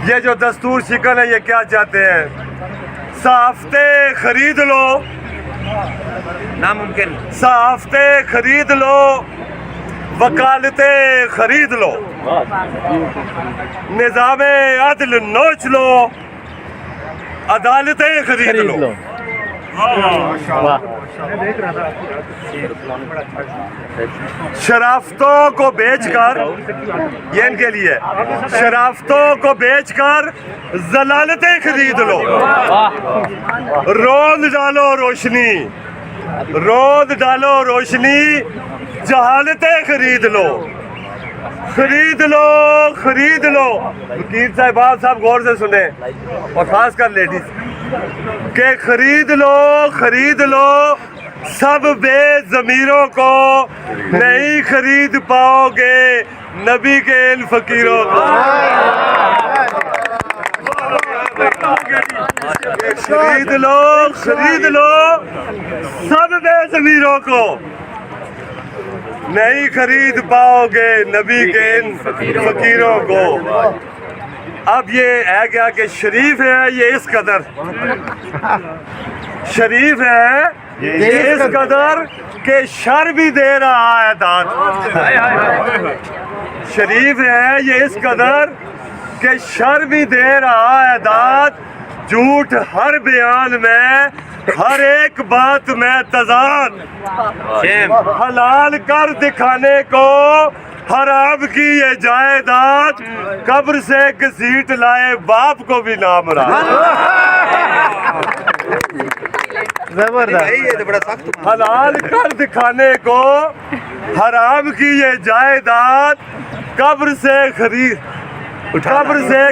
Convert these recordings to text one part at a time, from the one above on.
ये जो दस्तूर शिकन है ये क्या चाहते हैं? सहाफ़ते खरीद लो, नामुमकिन। सहाफ़ते खरीद लो, वकालते खरीद लो, निज़ामे अदल नोच लो, अदालतें खरीद लो। शराफतों को बेचकर, ये इनके लिए, शराफतों को बेचकर जलालतें खरीद लो। रोंद डालो रोशनी, रोंद डालो रोशनी, जहालतें खरीद लो, खरीद लो, खरीद लो। वकील साहब गौर से सुने, और खासकर लेडीज के खरीद लो, खरीद लो, सब बेज़मीरों को नहीं खरीद पाओगे नबी के इन फकीरों को। खरीद लो, खरीद लो, सब बेज़मीरों को नहीं खरीद पाओगे नबी के इन फकीरों को। अब ये है क्या कि शरीफ है ये इस कदर, शरीफ है ये इस कदर के शर भी दे रहा है दाद। शरीफ है ये इस कदर के शर भी दे रहा है दाद। झूठ हर बयान में, हर एक बात में तजाद, हलाल कर दिखाने को हराम की ये जायदाद। कब्र से घसीट लाए बाप को भी ना मुराद। जबरदस्त। हलाल कर दिखाने को हराम की ये जायदाद। कब्र से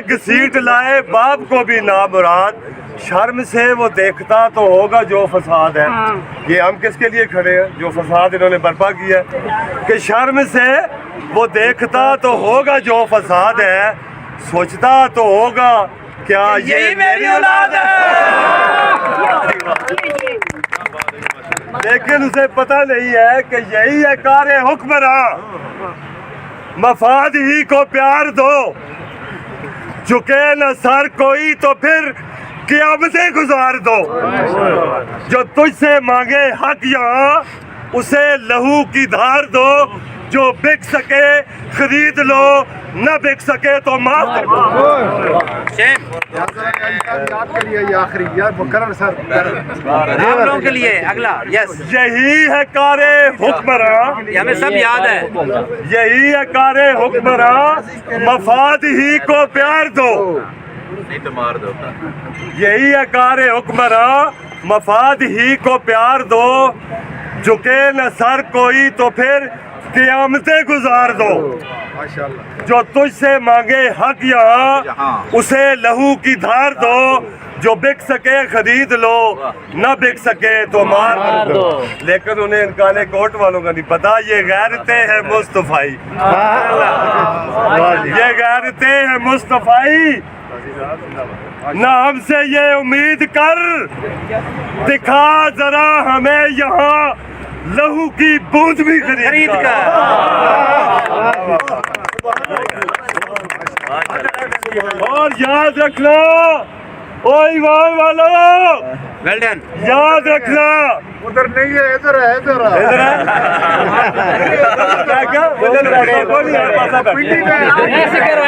घसीट लाए बाप को भी ना मुराद। शर्म से वो देखता तो होगा जो फसाद है। ये हम किसके लिए खड़े हैं? जो फसाद इन्होंने बर्पा किया है। कि शर्म से वो देखता तो होगा जो फसाद है, सोचता तो होगा क्या ये मेरी औलाद है। लेकिन उसे पता नहीं है कि यही है कारे हुक्मरान। मफाद ही को प्यार दो, झुके न सर कोई तो फिर क़यामतें गुजार दो। जो तुझसे मांगे हक यहाँ उसे लहू की धार दो। जो बिक सके खरीद लो, न बिक सके तो माफ कर दो। याद करिए ये आखिरी यार मुकर्रर सर आप लोगों के लिए अगला। यस, यही है कारे हुक्मरान, हमें सब याद है। यही है कारे हुक्मरान। मफाद ही को प्यार दो, नहीं तो मार दो। यही है कारे हुक्मरान। मफाद ही को प्यार दो, झुके न सर कोई तो फिर क़यामतें गुजार दो। जो तुझसे मांगे हक यहाँ उसे लहू की धार दो। जो बिक सके खरीद लो, न बिक सके तो मार दो। लेकिन उन्हें इन काले कोट वालों का नहीं पता ये गैरतें हैं मुस्तफाई, ये गैरतें हैं मुस्तफाई। न हमसे ये उम्मीद कर, दिखा जरा हमें यहाँ लहू की बूंद भी खरीद कर। और याद रखना ओ ईमान वालों, वेल डन। याद रखना उधर नहीं है, इधर है, इधर है। इधर है क्या ऐसे करो,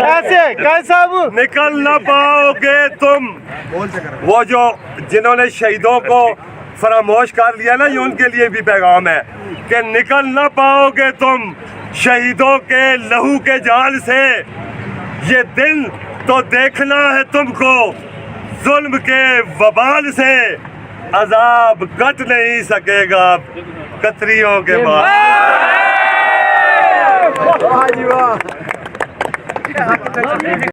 ऐसे कैसा निकल ना पाओगे तुम। वो जो जिन्होंने शहीदों को फरामोश कर लिया ना, ये उनके लिए भी पैगाम है कि निकल ना पाओगे तुम शहीदों के लहू के जाल से। ये दिन तो देखना है तुमको जुल्म के वबाल से। अजाब कट नहीं सकेगा कतरियों के बाद।